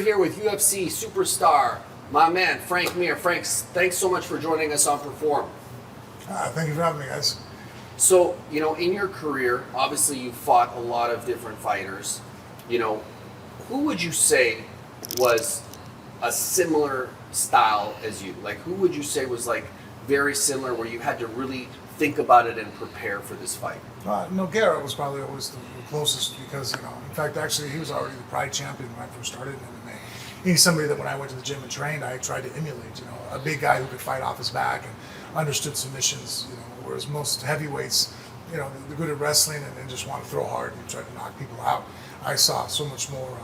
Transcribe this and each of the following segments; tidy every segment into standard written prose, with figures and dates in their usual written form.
here with UFC superstar, my man, Frank Mir. Frank, thanks so much for joining us on Perform. Thank you for having me, guys. So, in your career, obviously you fought a lot of different fighters. Who would you say was a similar style as you? Like, who would you say was like very similar where you had to really think about it and prepare for this fight? Nogueira was probably always the closest because, in fact, actually, he was already the Pride champion when I first started in MMA. He's somebody that when I went to the gym and trained, I tried to emulate, a big guy who could fight off his back and understood submissions, whereas most heavyweights, they're good at wrestling and just want to throw hard and try to knock people out. I saw so much more,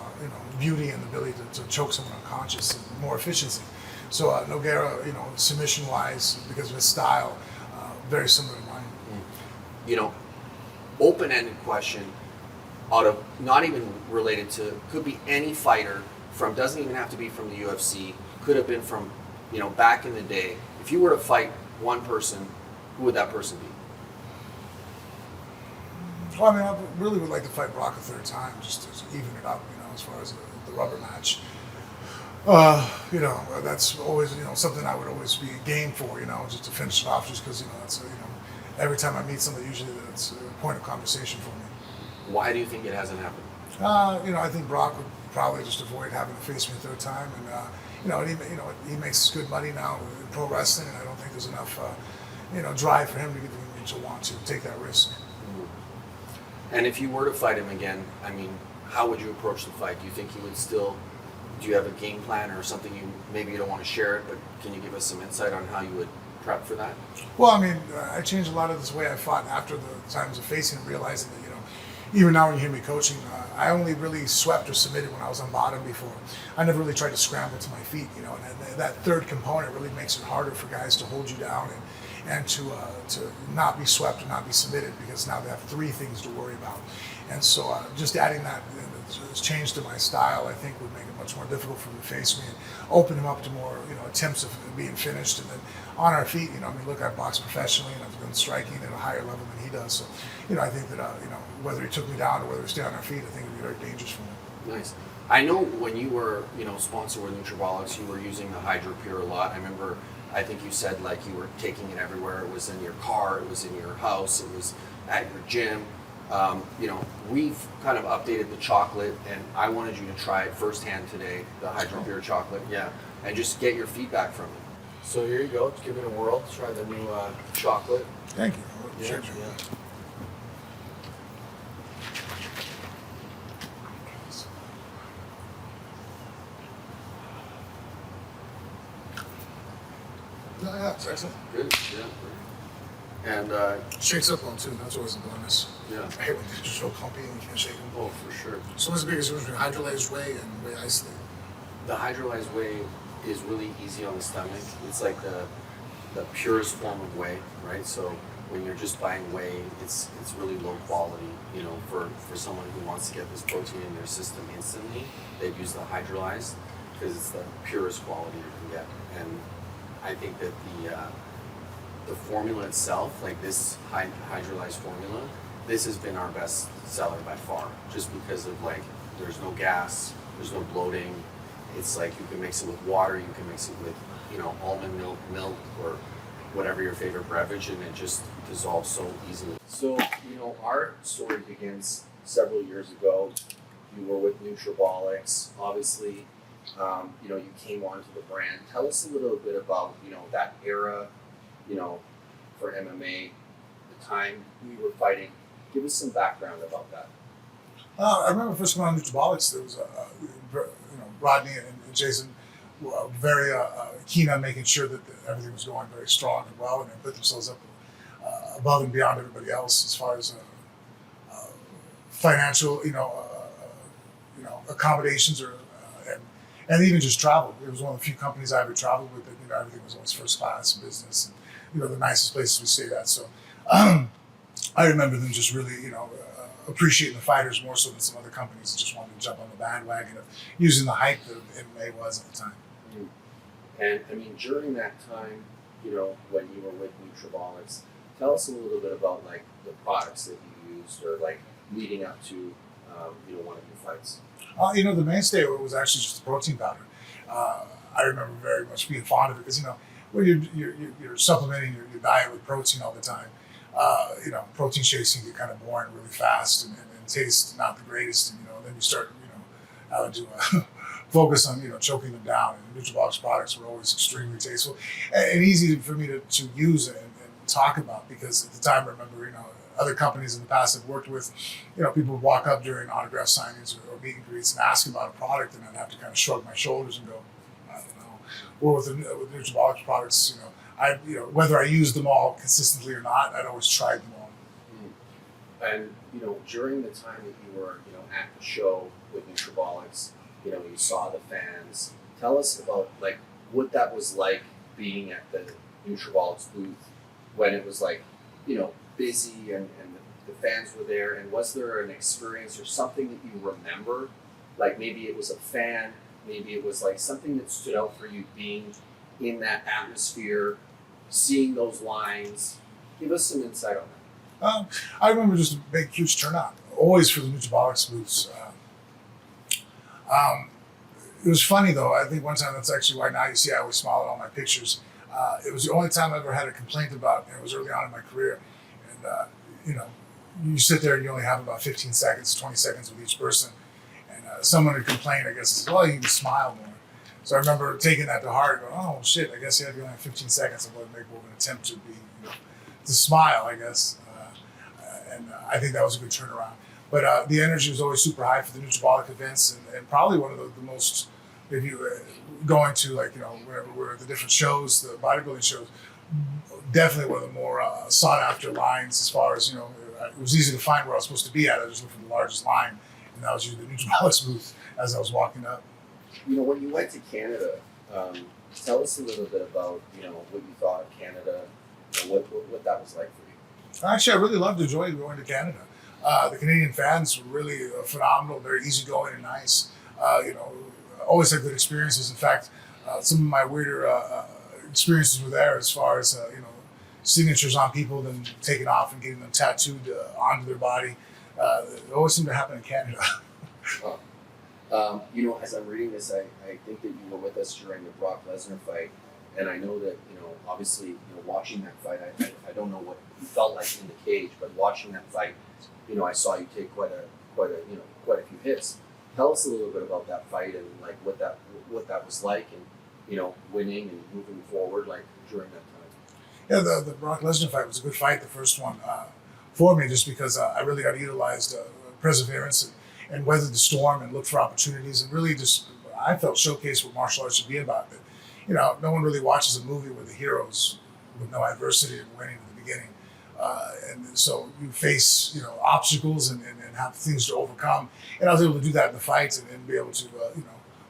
beauty and the ability to choke someone unconscious and more efficiency. So Nogueira, submission-wise, because of his style, very similar to mine. Open-ended question, out of not even related to, could be any fighter from, doesn't even have to be from the UFC, could have been from, back in the day. If you were to fight one person, who would that person be? Well, I really would like to fight Brock a third time, just to even it up, as far as the rubber match. That's always, something I would always be game for, just to finish it off, just because, that's, every time I meet somebody, usually that's a point of conversation for me. Why do you think it hasn't happened? I think Brock would probably just avoid having to face me a third time, and he makes good money now in pro wrestling, and I don't think there's enough, drive for him to want to take that risk. And if you were to fight him again, how would you approach the fight? Do you think you would still, do you have a game plan or something maybe you don't want to share it, but can you give us some insight on how you would prep for that? Well, I changed a lot of this way I fought after the times of facing, realizing that, even now when you hear me coaching, I only really swept or submitted when I was on bottom before. I never really tried to scramble to my feet, and that third component really makes it harder for guys to hold you down and to not be swept and not be submitted, because now they have three things to worry about. And so just adding that change to my style, I think, would make it much more difficult for him to face me and open him up to more, attempts of being finished. And then on our feet, look, I box professionally and I've been striking at a higher level than he does. So, I think that, whether he took me down or whether we stay on our feet, I think it would be very dangerous for me. Nice. I know when you were, sponsored with Nutrabolics, you were using the Hydro Pure a lot. I think you said like you were taking it everywhere. It was in your car, it was in your house, it was at your gym. We've kind of updated the chocolate, and I wanted you to try it firsthand today, the Hydro Pure chocolate, and just get your feedback from it. So here you go, give it a whirl, try the new chocolate. Thank you. Yeah. Yeah, it's excellent. Good, yeah. And Shakes up on too, that's always a bonus. yeah. I hate when they're just so clumpy and you can't shake them. Oh, for sure. So what's the biggest difference between hydrolyzed whey and whey isolate? The hydrolyzed whey is really easy on the stomach. It's like the purest form of whey, right? So when you're just buying whey, it's really low quality. For someone who wants to get this protein in their system instantly, they'd use the hydrolyzed because it's the purest quality you can get. And I think that the formula itself, like this hydrolyzed formula, this has been our best seller by far, just because of there's no gas, there's no bloating. It's like you can mix it with water, you can mix it with, almond milk, or whatever your favorite beverage, and it just dissolves so easily. So, our story begins several years ago. You were with Nutrabolics, obviously. You came onto the brand. Tell us a little bit about, that era, for MMA, the time we were fighting. Give us some background about that. I remember first coming on Nutrabolics, there was Rodney and Jason were very keen on making sure that everything was going very strong and well, and they put themselves up above and beyond everybody else as far as financial, accommodations and even just travel. It was one of the few companies I ever traveled with that, everything was always first class business, and, the nicest places we stayed at. So I remember them just really, appreciating the fighters more so than some other companies that just wanted to jump on the bandwagon of using the hype that MMA was at the time. And during that time, when you were with Nutrabolics, tell us a little bit about the products that you used, or leading up to one of your fights? The mainstay was actually just the protein powder. I remember very much being fond of it because when you're supplementing your diet with protein all the time, protein shakes can get kind of boring really fast and taste not the greatest, and then you start having to focus on choking them down. And Nutrabolics products were always extremely tasteful and easy for me to use and talk about because at the time I remember other companies in the past I've worked with, people would walk up during autograph signings or meet and greets and ask about a product, and I'd have to kind of shrug my shoulders and go, I don't know. Or with Nutrabolics products, whether I used them all consistently or not, I'd always tried them all. And during the time that you were at the show with Nutrabolics, you saw the fans. Tell us about like what that was like being at the Nutrabolics booth when it was like busy and the fans were there, and was there an experience or something that you remember, like maybe it was a fan, maybe it was like something that stood out for you being in that atmosphere, seeing those lines? Give us some insight on that. I remember just a big huge turnout always for the Nutrabolics booths. It was funny though. I think one time, that's actually why now you see I always smile at all my pictures. It was the only time I ever had a complaint about, it was early on in my career. And, you sit there and you only have about 15 seconds, 20 seconds with each person. And someone would complain, I guess, well, you can smile more. So I remember taking that to heart and going, oh shit, I guess you only have 15 seconds. I'm going to make more of an attempt to be, to smile, I guess. And I think that was a good turnaround. But the energy was always super high for the Nutrabolic events, and probably one of the most, if you going to where the different shows, the bodybuilding shows, definitely one of the more sought after lines as far as, it was easy to find where I was supposed to be at. I just looked for the largest line, and that was usually the Nutrabolics booth as I was walking up. When you went to Canada, tell us a little bit about, what you thought of Canada and what that was like for you. Actually, I really loved, enjoying going to Canada. The Canadian fans were really phenomenal, very easygoing and nice. Always had good experiences. In fact, some of my weirder experiences were there as far as, signatures on people, then taking off and getting them tattooed onto their body. It always seemed to happen in Canada. As I'm reading this, I think that you were with us during the Brock Lesnar fight, and I know that, obviously, watching that fight, I don't know what you felt like in the cage, but watching that fight, I saw you take quite a few hits. Tell us a little bit about that fight and like what that was like, and winning and moving forward like during that time. Yeah, the Brock Lesnar fight was a good fight, the first one, for me, just because I really got utilized perseverance and weathered the storm and looked for opportunities and really just, I felt, showcased what martial arts should be about. That no one really watches a movie where the heroes with no adversity and winning at the beginning. And so you face, obstacles and have things to overcome. And I was able to do that in the fight and be able to,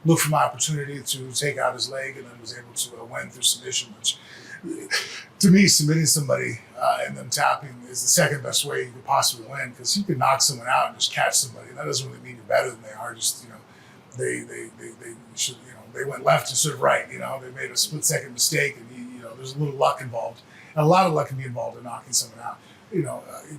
look for my opportunity to take out his leg, and then was able to win through submission, which to me, submitting somebody and then tapping is the second best way you could possibly win, because you can knock someone out and just catch somebody. That doesn't really mean you're better than they are. Just, they should, they went left instead of right. They made a split second mistake, and there's a little luck involved. And a lot of luck can be involved in knocking someone out.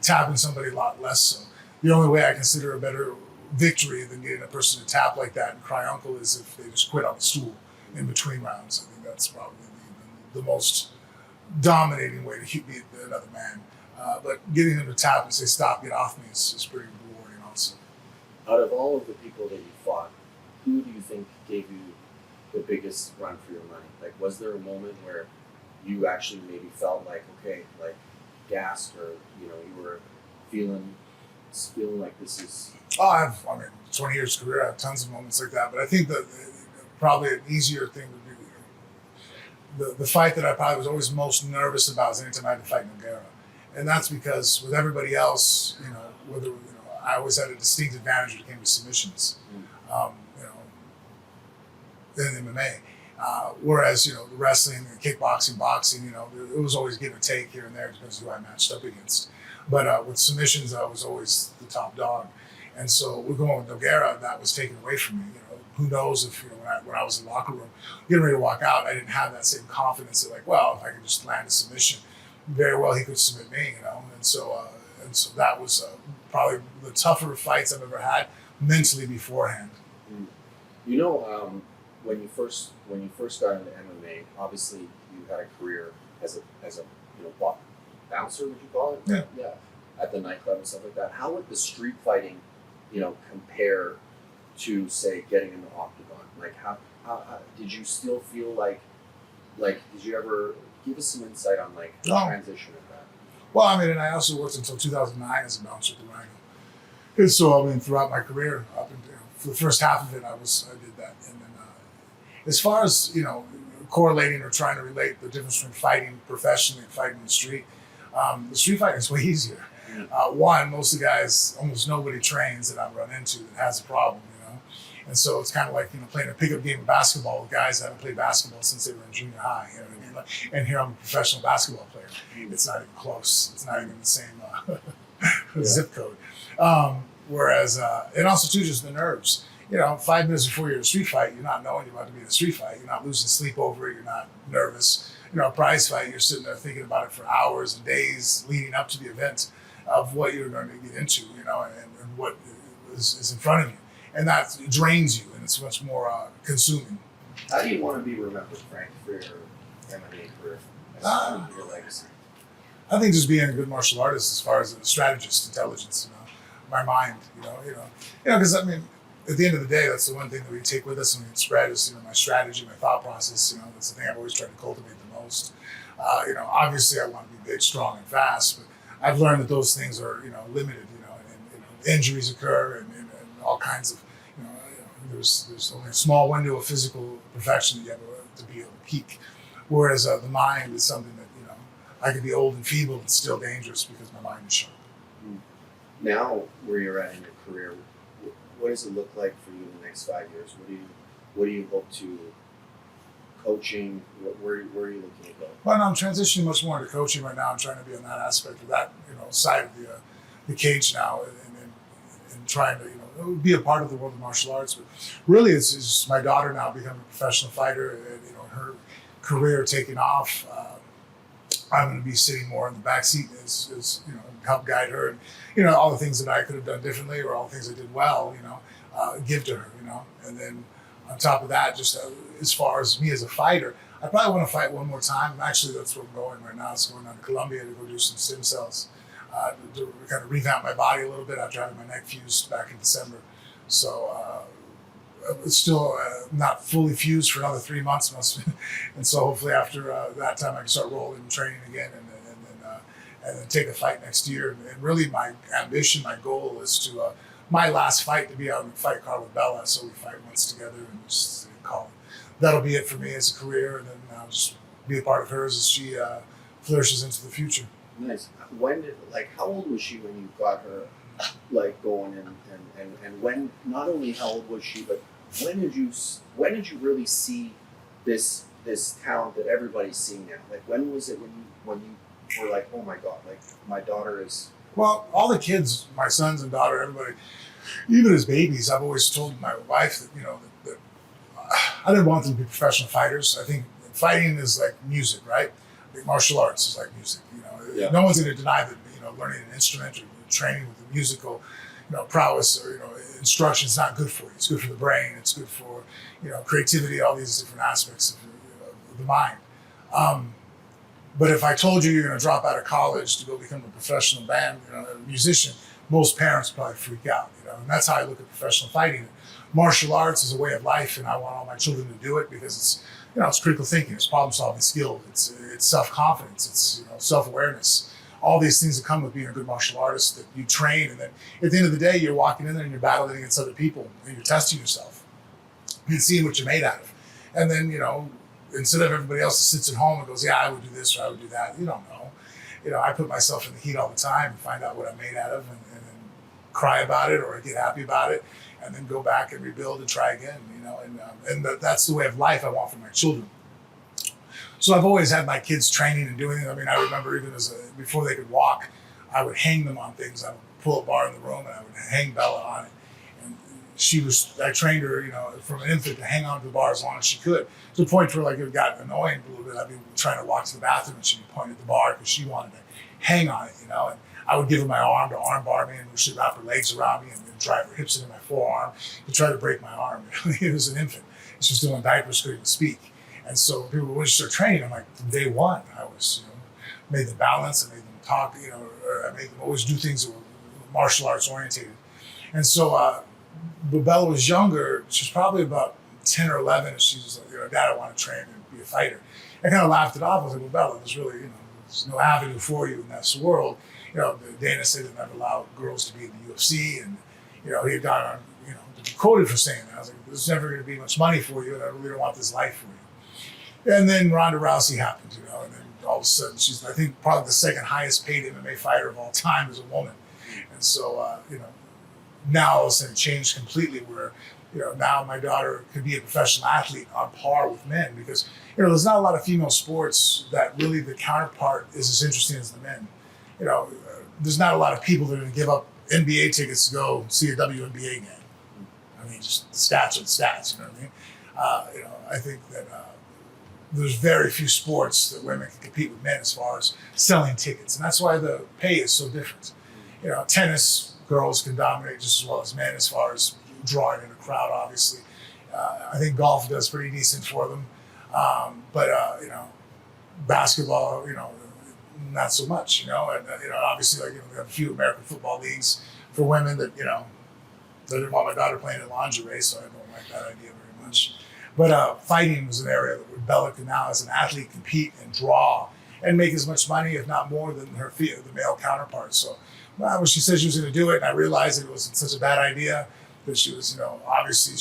Tapping somebody a lot less so. The only way I consider a better victory than getting a person to tap like that and cry uncle is if they just quit on the stool in between rounds. I think that's probably the most dominating way to beat another man. But getting them to tap and say, stop, get off me, is pretty rewarding also. Out of all of the people that you fought, who do you think gave you the biggest run for your money? Like, was there a moment where you actually maybe felt like, okay, like gassed, or, you were feeling like this is... Oh, 20 years career, I have tons of moments like that, but I think that probably an easier thing would be the fight that I probably was always most nervous about was anytime I had to fight Nogueira. And that's because with everybody else, I always had a distinct advantage when it came to submissions, in MMA. Whereas, the wrestling, the kickboxing, boxing, it was always give and take here and there, depends who I matched up against. But with submissions, I was always the top dog. And so we're going with Nogueira, that was taken away from me. Who knows if, when I was in the locker room, getting ready to walk out, I didn't have that same confidence that, like, well, if I could just land a submission, very well he could submit me, And so that was probably the tougher fights I've ever had mentally beforehand. Mm. You know, when you first got into MMA, obviously you had a career as a what, bouncer, would you call it? Yeah. Yeah. At the nightclub and stuff like that. How would the street fighting, compare to say getting in the octagon? Like how did you still feel like did you ever give us some insight on like the No. transition of that? Well, I mean, and I also worked until 2009 as a bouncer at the Rhino. And so, I mean, throughout my career, up until for the first half of it, I did that. And then, as far as correlating or trying to relate the difference between fighting professionally and fighting in the street fighting is way easier. One, most of the guys, almost nobody trains that I've run into that has a problem, and so it's kind of like playing a pickup game of basketball with guys that haven't played basketball since they were in junior high. You know what I mean? And here I'm a professional basketball player. It's not even close. It's not even the same zip code. Whereas, and also too, just the nerves. 5 minutes before you're in a street fight, you're not knowing you're about to be in a street fight. You're not losing sleep over it. You're not nervous. A prize fight, you're sitting there thinking about it for hours and days leading up to the event of what you're going to get into, and what is in front of you. And that drains you, and it's much more consuming. How do you want to be remembered, Frank, for your MMA career? For your legacy? I think just being a good martial artist, as far as a strategist, intelligence, my mind, because I mean, at the end of the day, that's the one thing that we take with us and we spread is, my strategy, my thought process. That's the thing I've always tried to cultivate the most. Obviously I want to be big, strong, and fast, but I've learned that those things are, limited, and injuries occur and all kinds of, there's only a small window of physical perfection that you have to be able to peak. Whereas the mind is something that, I could be old and feeble and still dangerous because my mind is sharp. Now, where you're at in your career, what does it look like for you in the next 5 years? What do you hope to coaching? Where are you looking to go? Well, no, I'm transitioning much more into coaching right now. I'm trying to be on that aspect of that, side of the cage now, and trying to, be a part of the world of martial arts. But really, it's just my daughter now becoming a professional fighter, and her career taking off. I'm going to be sitting more in the back seat as help guide her, and all the things that I could have done differently or all the things I did well, give to her, and then on top of that, just as far as me as a fighter, I probably want to fight one more time. Actually, that's where I'm going right now. It's going down to Colombia to go do some stem cells, to kind of revamp my body a little bit after having my neck fused back in December. So it's still not fully fused for another 3 months, and so hopefully after that time I can start rolling and training again, and then take a fight next year. And really, my ambition, my goal is to my last fight to be out and fight Carla Bella. So we fight once together and just call it. That'll be it for me as a career, and then I'll just be a part of hers as she flourishes into the future. Nice. How old was she when you got her, going and when? Not only how old was she, but when did you really see this talent that everybody's seeing now? Like, when was it when you were like, oh my God, like my daughter is. Well, all the kids, my sons and daughter, everybody, even as babies, I've always told my wife that, that I didn't want them to be professional fighters. I think fighting is like music, right? Like martial arts is like music. Yeah. No one's going to deny that, learning an instrument or training with a musical, prowess or, instruction is not good for you. It's good for the brain. It's good for, creativity, all these different aspects of the mind. But if I told you you're going to drop out of college to go become a professional band, a musician, most parents probably freak out, and that's how I look at professional fighting. Martial arts is a way of life, and I want all my children to do it because it's, it's critical thinking, it's problem-solving skill, it's self-confidence, it's self-awareness, all these things that come with being a good martial artist that you train, and then at the end of the day, you're walking in there and you're battling against other people, and you're testing yourself and seeing what you're made out of. And then, instead of everybody else that sits at home and goes, yeah, I would do this or I would do that, you don't know. I put myself in the heat all the time and find out what I'm made out of, and then cry about it or get happy about it, and then go back and rebuild and try again, and that's the way of life I want for my children. So I've always had my kids training and doing it. I mean, I remember even before they could walk, I would hang them on things. I would pull a bar in the room and I would hang Bella on it. And I trained her, from an infant to hang on to the bar as long as she could, to the point where it got annoying a little bit. I'd be trying to walk to the bathroom and she'd be pointing at the bar because she wanted to hang on it, And I would give her my arm to arm bar me, and she'd wrap her legs around me and drive her hips into my forearm to try to break my arm. It was an infant. She was still in diapers, couldn't even speak. And so people, when she started training, I'm like, from day one, I was, made them balance, I made them talk, or I made them always do things that were martial arts oriented. And so when Bella was younger, she was probably about 10 or 11, and she was like, Dad, I want to train and be a fighter. I kind of laughed it off. I was like, well, Bella, there's really, there's no avenue for you in this world. Dana said that never allowed girls to be in the UFC, and, he had gone on, to be quoted for saying that. I was like, there's never going to be much money for you, and I really don't want this life for you. And then Ronda Rousey happened, and then all of a sudden she's, I think, probably the second highest paid MMA fighter of all time as a woman. And so, now all of a sudden it changed completely where, now my daughter could be a professional athlete on par with men because, there's not a lot of female sports that really the counterpart is as interesting as the men. There's not a lot of people that are going to give up NBA tickets to go see a WNBA game. I mean, just the stats are the stats, you know what I mean? I think that there's very few sports that women can compete with men as far as selling tickets. And that's why the pay is so different. Tennis, girls can dominate just as well as men as far as drawing in a crowd, obviously. I think golf does pretty decent for them. But basketball, not so much, and obviously, we have a few American football leagues for women that, they didn't want my daughter playing in lingerie, so I don't like that idea very much. But fighting was an area where Bella could now, as an athlete, compete and draw and make as much money, if not more, than the male counterparts. So when she said she was going to do it, and I realized that it wasn't such a bad idea, that she was, obviously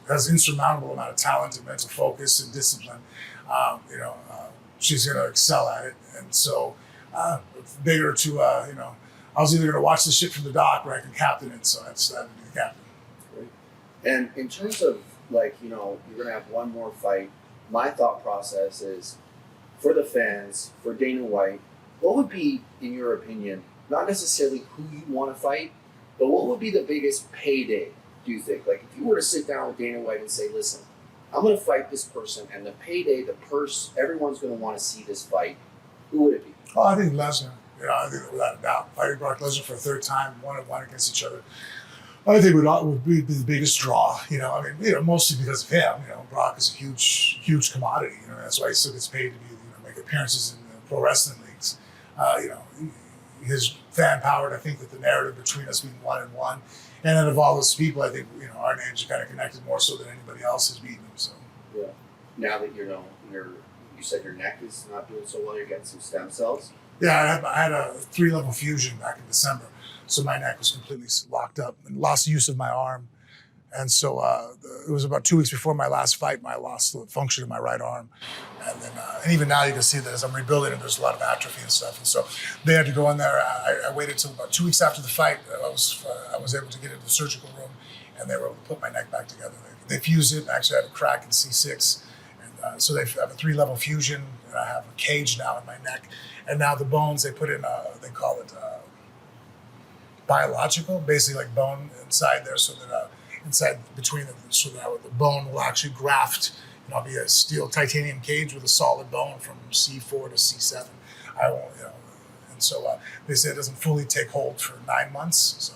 has insurmountable amount of talent and mental focus and discipline. She's going to excel at it. And so, bigger to, I was either going to watch the shit from the dock or I could captain it. So I decided to be the captain. Great. And in terms of you're going to have one more fight, my thought process is for the fans, for Dana White, what would be, in your opinion, not necessarily who you want to fight, but what would be the biggest payday, do you think? Like if you were to sit down with Dana White and say, listen, I'm going to fight this person, and the payday, the purse, everyone's going to want to see this fight. Who would it be? Oh, I think Lesnar. I think without a doubt, fighting Brock Lesnar for a third time, 1-1 against each other. I think would be the biggest draw. Mostly because of him. Brock is a huge commodity. That's why he still gets paid to be, make appearances in the pro wrestling leagues. His fan power. I think that the narrative between us being 1-1. And then of all those people, I think, our names are kind of connected more so than anybody else has beaten them. So yeah. Now that you said your neck is not doing so well, you're getting some stem cells. Yeah, I had a 3-level fusion back in December, so my neck was completely locked up and lost use of my arm. And so it was about 2 weeks before my last fight, I lost the function of my right arm. And then, and even now you can see that as I'm rebuilding it, there's a lot of atrophy and stuff. And so they had to go in there. I waited until about 2 weeks after the fight. I was able to get into the surgical room, and they were able to put my neck back together. They fused it. Actually, I had a crack in C6. And so they have a 3-level fusion, and I have a cage now in my neck. And now the bones, they put in, they call it biological, basically like bone inside there, so that inside between them, so that the bone will actually graft. I'll be a steel titanium cage with a solid bone from C4 to C7. I won't, and so they say it doesn't fully take hold for 9 months. So.